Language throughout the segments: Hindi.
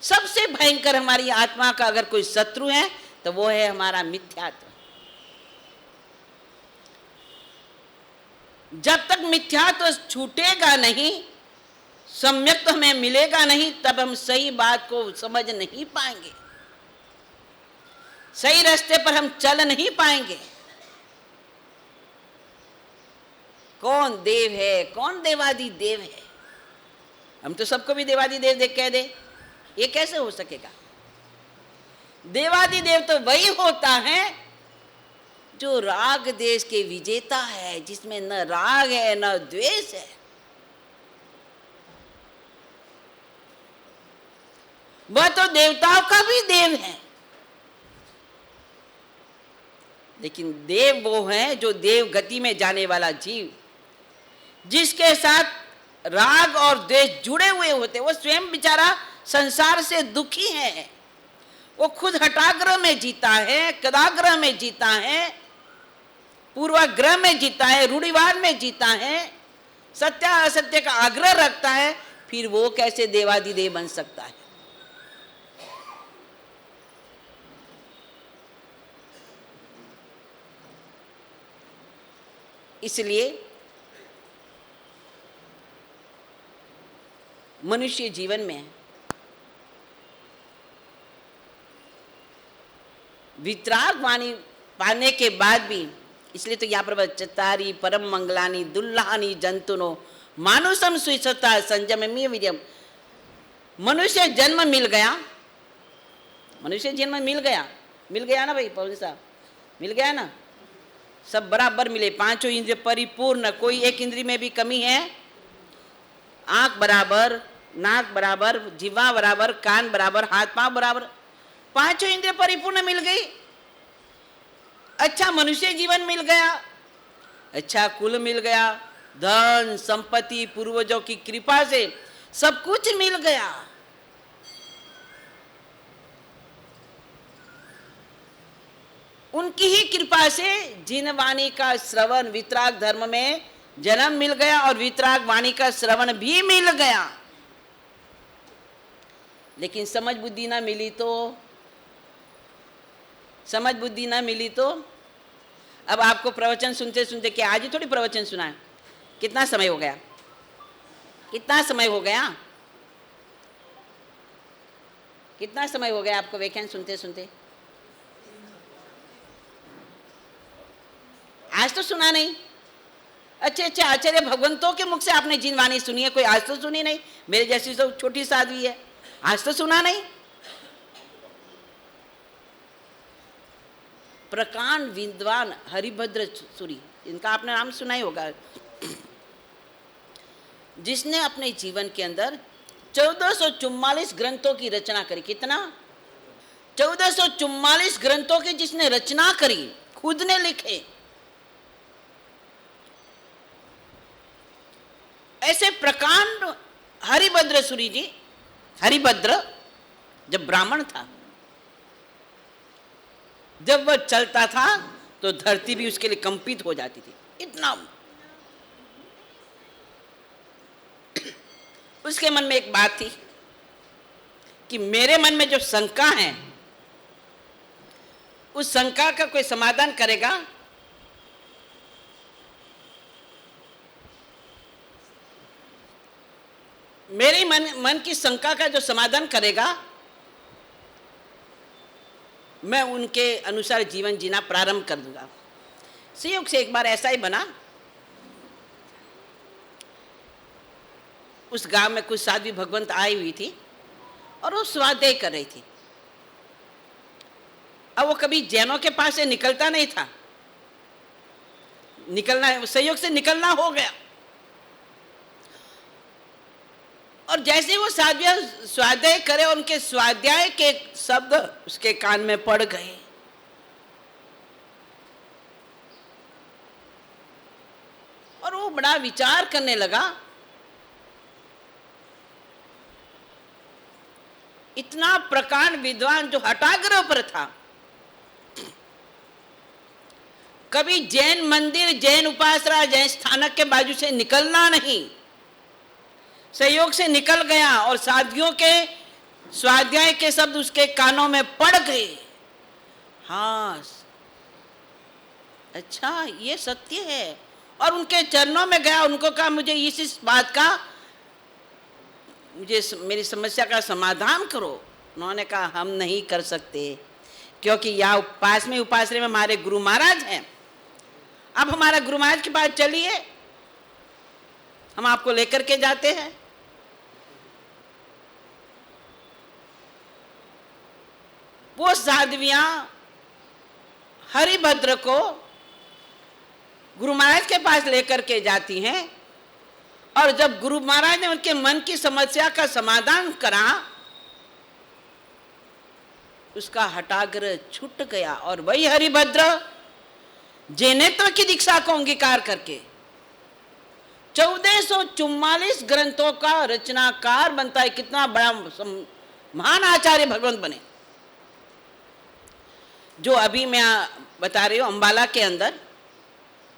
सबसे भयंकर हमारी आत्मा का अगर कोई शत्रु है तो वो है हमारा मिथ्यात्व। जब तक मिथ्यात्व छूटेगा नहीं, सम्यक हमें मिलेगा नहीं, तब हम सही बात को समझ नहीं पाएंगे, सही रास्ते पर हम चल नहीं पाएंगे। कौन देव है, कौन देवादि देव है? हम तो सबको भी देवादि देव देख कह दे, ये कैसे हो सकेगा? देवादि देव तो वही होता है जो राग देश के विजेता है, जिसमें न राग है न द्वेष है। वह तो देवताओं का भी देव है, लेकिन देव वो है जो देव गति में जाने वाला जीव, जिसके साथ राग और द्वेष जुड़े हुए होते। वो स्वयं बेचारा संसार से दुखी है, वो खुद हठाग्रह में जीता है, कदाग्रह में जीता है, पूर्वाग्रह में जीता है, रूढ़िवाद में जीता है, सत्य असत्य का आग्रह रखता है, फिर वो कैसे देवादिदेव बन सकता है? इसलिए मनुष्य जीवन में वितराग वाणी पाने के बाद भी, इसलिए तो यहाँ पर चतारी परम मंगलानी दुल्लानी जंतुनो मानुषम सुचता संयमी वीर्यम। मनुष्य जन्म मिल गया, मनुष्य जन्म मिल गया ना भाई पवन साहब, मिल गया ना? सब बराबर मिले, पांचों इंद्रिय परिपूर्ण, कोई एक इंद्रिय में भी कमी है? आंख बराबर, नाक बराबर, जीवा बराबर, कान बराबर, हाथ पांव बराबर, पांचों इंद्रिय परिपूर्ण मिल गई। अच्छा मनुष्य जीवन मिल गया, अच्छा कुल मिल गया, धन संपत्ति पूर्वजों की कृपा से सब कुछ मिल गया। उनकी ही कृपा से जिन वाणी का श्रवण, वितराग धर्म में जन्म मिल गया और वितराग वाणी का श्रवण भी मिल गया, लेकिन समझ बुद्धि ना मिली तो, समझ बुद्धि ना मिली तो अब आपको प्रवचन सुनते सुनते, क्या आज ही थोड़ी प्रवचन सुना है, कितना समय हो गया, कितना समय हो गया, कितना समय हो गया आपको व्याख्यान सुनते सुनते? आज तो सुना नहीं। अच्छा आचार्य भगवंतों के मुख से आपने जिन वाणी सुनी है, कोई आज तो सुनी नहीं। मेरे जैसी तो छोटी साध्वी है, आज तो सुना नहीं। प्रकांड विद्वान हरिभद्र सूरी, इनका आपने नाम सुना ही होगा, जिसने अपने जीवन के अंदर 1444 ग्रंथों की रचना करी। कितना? 1444 ग्रंथों की जिसने रचना करी, खुद ने लिखे। ऐसे प्रकांड हरिभद्र सूरी जी, हरिभद्र जब ब्राह्मण था, जब वह चलता था तो धरती भी उसके लिए कंपित हो जाती थी, इतना। उसके मन में एक बात थी कि मेरे मन में जो शंका है, उस शंका का कोई समाधान करेगा। मेरे मन की शंका का जो समाधान करेगा, मैं उनके अनुसार जीवन जीना प्रारंभ कर दूंगा। संयोग से एक बार ऐसा ही बना, उस गांव में कुछ साध्वी भगवंत आई हुई थी और वो स्वाध्याय कर रही थी। अब वो कभी जैनों के पास से निकलता नहीं था, निकलना संयोग से निकलना हो गया, और जैसे वो साध्वी स्वाध्याय करे, उनके स्वाध्याय के शब्द उसके कान में पड़ गए। और वो बड़ा विचार करने लगा। इतना प्रकांड विद्वान जो हठाग्रह पर था, कभी जैन मंदिर, जैन उपासना, जैन स्थानक के बाजू से निकलना नहीं, सहयोग से निकल गया और साधुओं के स्वाध्याय के शब्द उसके कानों में पड़ गए। हाँ, अच्छा ये सत्य है। और उनके चरणों में गया, उनको कहा मुझे इस बात का, मुझे मेरी समस्या का समाधान करो। उन्होंने कहा हम नहीं कर सकते, क्योंकि यहाँ पास में उपासने में हमारे गुरु महाराज हैं। अब हमारा गुरु महाराज के पास चलिए, हम आपको लेकर के जाते हैं। वो साध्वियां हरिभद्र को गुरु महाराज के पास लेकर के जाती हैं, और जब गुरु महाराज ने उनके मन की समस्या का समाधान करा, उसका हठाग्रह छूट गया। और वही हरिभद्र जैनत्व की दीक्षा को अंगीकार करके 1444 ग्रंथों का रचनाकार बनता है। कितना बड़ा महान आचार्य भगवंत बने। जो अभी मैं बता रही हूं, अंबाला के अंदर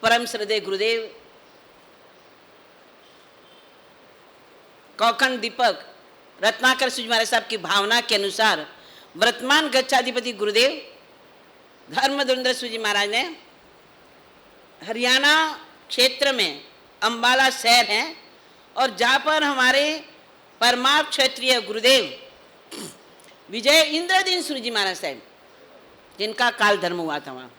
परम श्रद्धेय गुरुदेव कौखंड दीपक रत्नाकर सूजी महाराज साहब की भावना के अनुसार वर्तमान गच्छाधिपति गुरुदेव धर्मधुरेंद्र सूजी महाराज ने हरियाणा क्षेत्र में अंबाला शहर है, और जहाँ पर हमारे परमार्थ क्षेत्रीय गुरुदेव विजय इंद्रदीन सूजी महाराज साहब, जिनका काल धर्म हुआ था, वहाँ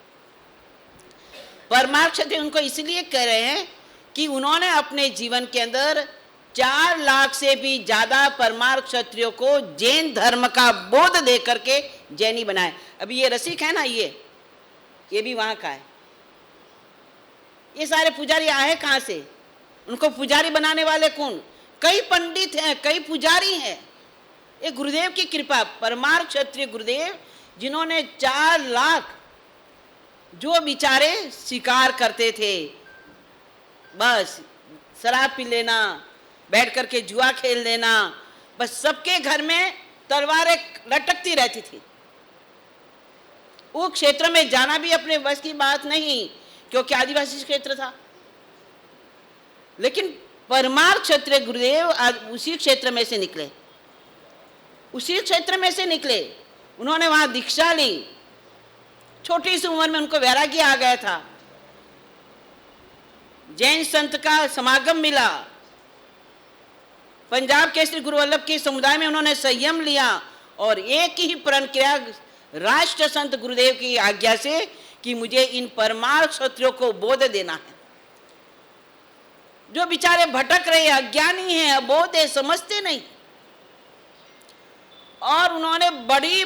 परमार्थ क्षेत्रीय उनको इसलिए कह रहे हैं कि उन्होंने अपने जीवन के अंदर 4 लाख से भी ज्यादा परमार्थ क्षत्रियों को जैन धर्म का बोध दे करके जैनी बनाए। अभी ये रसिक है ना, ये भी वहां का है। ये सारे पुजारी आए कहां से? उनको पुजारी बनाने वाले कौन? कई पंडित हैं, कई पुजारी हैं। ये गुरुदेव की कृपा, परमार्थ क्षत्रिय गुरुदेव, जिन्होंने 4 लाख जो बेचारे शिकार करते थे, बस शराब पी लेना, बैठ करके जुआ खेल लेना, बस सबके घर में तलवारें लटकती रहती थी। वो क्षेत्र में जाना भी अपने बस की बात नहीं, क्योंकि आदिवासी क्षेत्र था। लेकिन परमार्थ क्षत्रिय गुरुदेव आज उसी क्षेत्र में से निकले, उसी क्षेत्र में से निकले। उन्होंने वहां दीक्षा ली। छोटी सी उम्र में उनको वैराग्य आ गया था। जैन संत का समागम मिला। पंजाब के श्री गुरु वल्लभ के समुदाय में उन्होंने संयम लिया, और एक ही प्रण किया राष्ट्र संत गुरुदेव की आज्ञा से कि मुझे इन परमार्थ क्षत्रियों को बोध देना है। जो बेचारे भटक रहे, अज्ञानी हैं, अबोध है, समझते नहीं। और उन्होंने बड़ी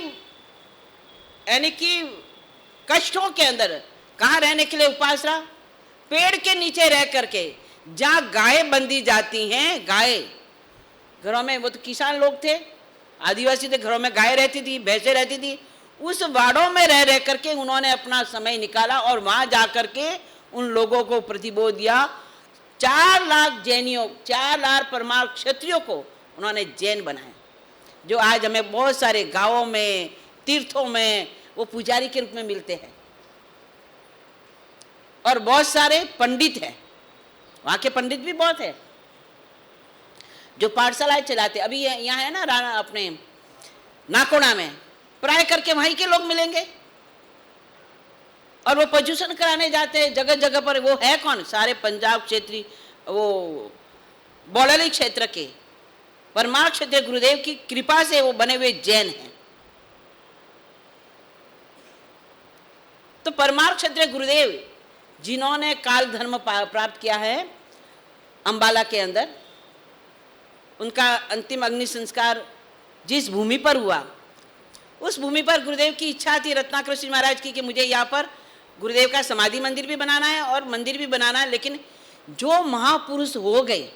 यानी कि कष्टों के अंदर कहाँ रहने के लिए उपासना? पेड़ के नीचे रह करके, जहाँ गाय बंधी जाती हैं। गाय घरों में, वो तो किसान लोग थे, आदिवासी थे, घरों में गाय रहती थी, भैंसें रहती थी। उस वाड़ों में रह करके उन्होंने अपना समय निकाला, और वहाँ जा करके उन लोगों को प्रतिबोध दिया। 4 लाख जैनियों, 4 लाख परमार्थ क्षत्रियों को उन्होंने जैन बनाया। जो आज हमें बहुत सारे गांवों में, तीर्थों में वो पुजारी के रूप में मिलते हैं। और बहुत सारे पंडित हैं, वहाँ के पंडित भी बहुत है जो पाठशालाएं चलाते। अभी यहाँ है ना राणा, अपने नाकोड़ा में, प्राय करके वहीं के लोग मिलेंगे। और वो प्रदूषण कराने जाते हैं जगह जगह पर। वो है कौन? सारे पंजाब क्षेत्रीय, वो बौड़ाली क्षेत्र के परमार्थ क्षत्रिय गुरुदेव की कृपा से वो बने हुए जैन हैं। तो परमार्थ क्षत्रिय गुरुदेव जिन्होंने काल धर्म प्राप्त किया है अंबाला के अंदर, उनका अंतिम अग्नि संस्कार जिस भूमि पर हुआ, उस भूमि पर गुरुदेव की इच्छा थी रत्नाकर सूजी महाराज की कि मुझे यहाँ पर गुरुदेव का समाधि मंदिर भी बनाना है और मंदिर भी बनाना है। लेकिन जो महापुरुष हो गए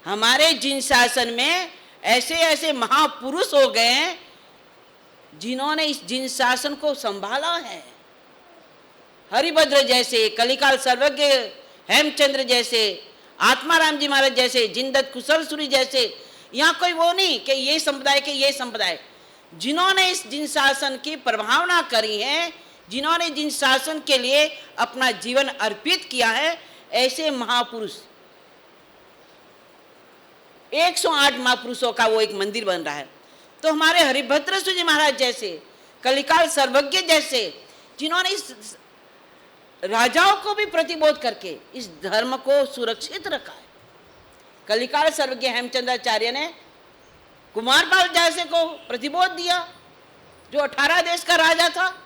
हमारे जिन शासन में, ऐसे ऐसे महापुरुष हो गए हैं जिन्होंने इस जिन शासन को संभाला है। हरिभद्र जैसे, कलिकाल सर्वज्ञ हेमचंद्र जैसे, आत्माराम जी महाराज जैसे, जिनदत्त कुशलसूरी जैसे। यहाँ कोई वो नहीं कि ये संप्रदाय के ये संप्रदाय, जिन्होंने इस जिन शासन की प्रभावना करी है, जिन्होंने जिन शासन के लिए अपना जीवन अर्पित किया है, ऐसे महापुरुष 108 महापुरुषों का वो एक मंदिर बन रहा है। तो हमारे हरिभद्र जी महाराज जैसे, कलिकाल सर्वज्ञ जैसे, जिन्होंने इस राजाओं को भी प्रतिबोध करके इस धर्म को सुरक्षित रखा है। कलिकाल सर्वज्ञ हेमचंद्राचार्य ने कुमारपाल जैसे को प्रतिबोध दिया, जो 18 देश का राजा था,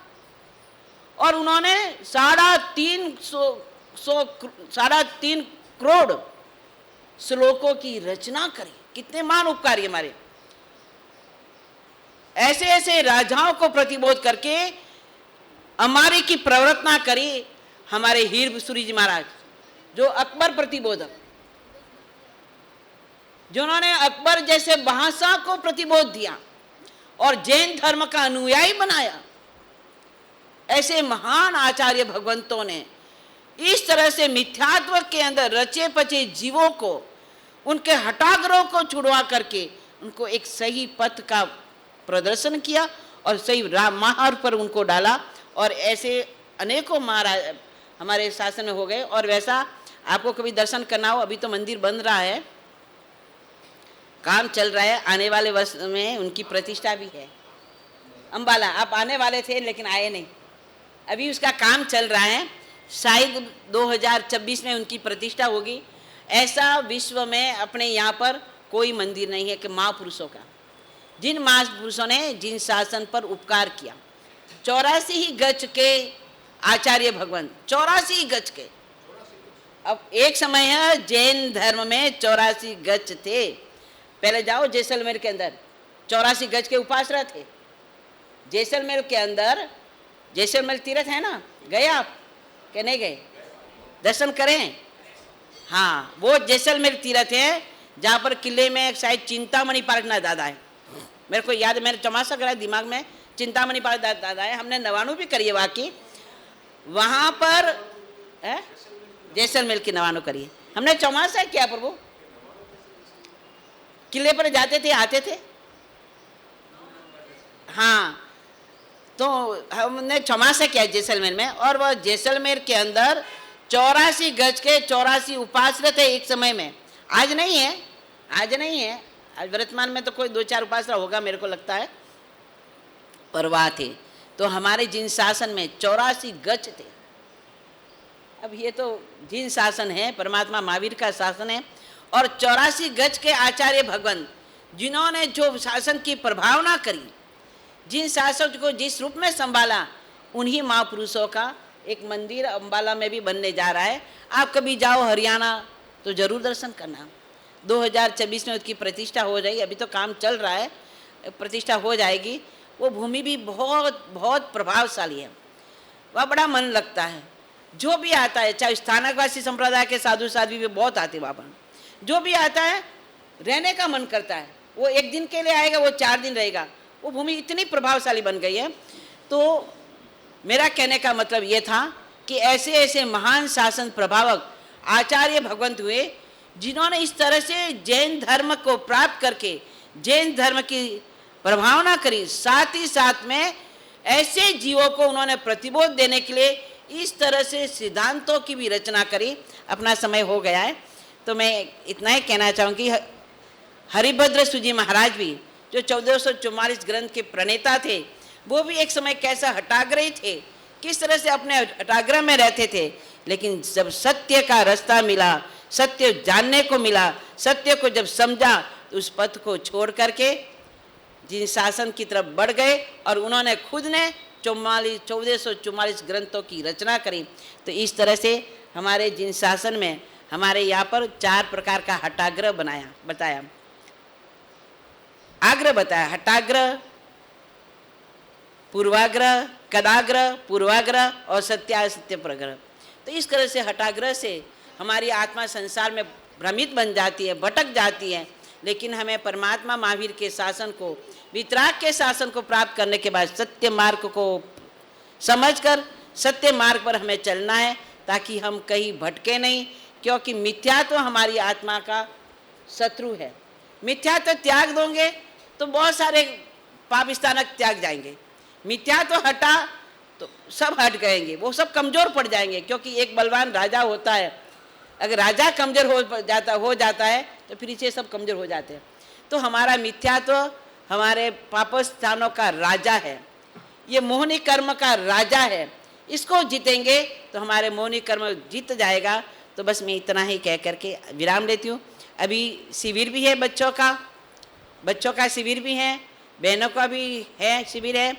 और उन्होंने 3.5 करोड़ श्लोकों की रचना करी। कितने महान उपकारी हमारे। ऐसे ऐसे राजाओं को प्रतिबोध करके हमारे की प्रवर्तना करी हमारे हीर सूरी जी महाराज, जो अकबर प्रतिबोधक, जिन्होंने अकबर जैसे बादशाह को प्रतिबोध दिया और जैन धर्म का अनुयायी बनाया। ऐसे महान आचार्य भगवंतों ने इस तरह से मिथ्यात्व के अंदर रचे पचे जीवों को, उनके हठाग्रहों को छुड़वा करके उनको एक सही पथ का प्रदर्शन किया और सही मार्ग पर उनको डाला। और ऐसे अनेकों महाराज हमारे शासन में हो गए। और वैसा आपको कभी दर्शन करना हो, अभी तो मंदिर बन रहा है, काम चल रहा है, आने वाले वर्ष में उनकी प्रतिष्ठा भी है। अम्बाला आप आने वाले थे लेकिन आए नहीं, अभी उसका काम चल रहा है, शायद 2026 में उनकी प्रतिष्ठा होगी। ऐसा विश्व में अपने यहाँ पर कोई मंदिर नहीं है कि महापुरुषों का, जिन महापुरुषों ने जिन शासन पर उपकार किया। 84 ही गज के आचार्य भगवान, 84 गज के। अब एक समय है जैन धर्म में 84 गज थे। पहले जाओ जैसलमेर के अंदर 84 गज के उपासना थे। जैसलमेर के अंदर, जैसलमेर तीर्थ है ना, गए आप कि नहीं गए? दर्शन करें? हाँ, वो जैसलमेर तीर्थ है जहाँ पर किले में शायद चिंतामणि पार्क ना दादा है, मेरे को याद है, मेरे चौमासा करा दिमाग में, चिंतामणि पार्क दादा है। हमने नवानू भी करी है वाकई, वहाँ पर जैसलमेर की नवानू करी है हमने। चौमासा क्या प्रभु, किले पर जाते थे आते थे। हाँ, तो हमने चौमासा किया जैसलमेर में। और वह जैसलमेर के अंदर 84 गज के 84 उपासना थे एक समय में। आज नहीं है, आज नहीं है, आज वर्तमान में तो कोई 2-4 उपासना होगा मेरे को लगता है, पर वहाँ थे। तो हमारे जिन शासन में 84 गज थे। अब ये तो जिन शासन है, परमात्मा महावीर का शासन है। और 84 गज के आचार्य भगवान, जिन्होंने जो शासन की प्रभावना करी, जिन शासक को जिस रूप में संभाला, उन्हीं महापुरुषों का एक मंदिर अम्बाला में भी बनने जा रहा है। आप कभी जाओ हरियाणा तो जरूर दर्शन करना। 2026 में उसकी प्रतिष्ठा हो जाएगी, अभी तो काम चल रहा है, प्रतिष्ठा हो जाएगी। वो भूमि भी बहुत बहुत प्रभावशाली है, वह बड़ा मन लगता है। जो भी आता है, चाहे स्थानकवासी संप्रदाय के साधु साध्वी भी बहुत आते वहाँ पर, जो भी आता है रहने का मन करता है। वो एक दिन के लिए आएगा, वो 4 दिन रहेगा। वो भूमि इतनी प्रभावशाली बन गई है। तो मेरा कहने का मतलब ये था कि ऐसे ऐसे महान शासन प्रभावक आचार्य भगवंत हुए, जिन्होंने इस तरह से जैन धर्म को प्राप्त करके जैन धर्म की प्रभावना करी। साथ ही साथ में ऐसे जीवों को उन्होंने प्रतिबोध देने के लिए इस तरह से सिद्धांतों की भी रचना करी। अपना समय हो गया है, तो मैं इतना ही कहना चाहूँगी। हरिभद्र जी महाराज भी, जो 1444 ग्रंथ के प्रणेता थे, वो भी एक समय कैसा हठाग्रही थे, किस तरह से अपने हठाग्रह में रहते थे। लेकिन जब सत्य का रास्ता मिला, सत्य जानने को मिला, सत्य को जब समझा, तो उस पथ को छोड़ करके जिन शासन की तरफ बढ़ गए और उन्होंने खुद ने 1444 ग्रंथों की रचना करी। तो इस तरह से हमारे जिन शासन में हमारे यहाँ पर 4 प्रकार का हठाग्रह बताया, आग्रह बताया, हठाग्रह, पूर्वाग्रह, कदाग्रह, पूर्वाग्रह और सत्यासत्य प्रग्रह। तो इस तरह से हठाग्रह से हमारी आत्मा संसार में भ्रमित बन जाती है, भटक जाती है। लेकिन हमें परमात्मा महावीर के शासन को, वितराग के शासन को प्राप्त करने के बाद सत्य मार्ग को समझकर सत्य मार्ग पर हमें चलना है, ताकि हम कहीं भटके नहीं। क्योंकि मिथ्यात्व हमारी आत्मा का शत्रु है। मिथ्यात्व त्याग दोगे तो बहुत सारे पाप स्थानक त्याग जाएंगे। मिथ्यात्व हटा तो सब हट गएंगे, वो सब कमज़ोर पड़ जाएंगे। क्योंकि एक बलवान राजा होता है, अगर राजा कमज़ोर हो जाता है तो फिर इसे सब कमज़ोर हो जाते हैं। तो हमारा मिथ्यात्व हमारे पापस्थानों का राजा है, ये मोहनी कर्म का राजा है। इसको जीतेंगे तो हमारे मोहनी कर्म जीत जाएगा। तो बस मैं इतना ही कह करके विराम लेती हूँ। अभी शिविर भी है बच्चों का शिविर भी है, बहनों का भी है शिविर है।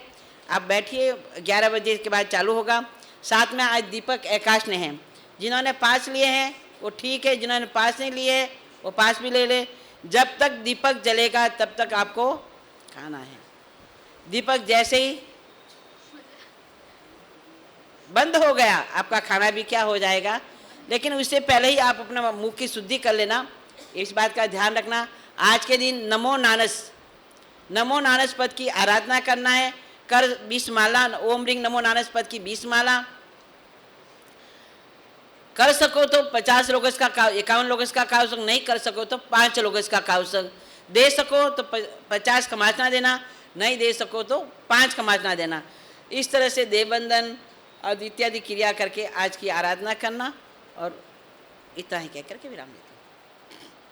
आप बैठिए, 11 बजे के बाद चालू होगा। साथ में आज दीपक आकाश ने हैं, जिन्होंने पास लिए हैं वो ठीक है, जिन्होंने पास नहीं लिए वो पास भी ले ले। जब तक दीपक जलेगा तब तक आपको खाना है। दीपक जैसे ही बंद हो गया आपका खाना भी क्या हो जाएगा। लेकिन उससे पहले ही आप अपना मुंह की शुद्धि कर लेना, इस बात का ध्यान रखना। आज के दिन नमो नानस पद की आराधना करना है। कर 20 माला ओम रिंग नमो नानस पद की 20 माला कर सको तो 50 लोग इसका 51 लोग इसका कावसक, नहीं कर सको तो 5 लोग इसका कावसक दे सको तो 50 खमाचना देना, नहीं दे सको तो 5 खमाचना देना। इस तरह से देवबंदन और इत्यादि क्रिया करके आज की आराधना करना। और इतना ही कह करके विराम देते।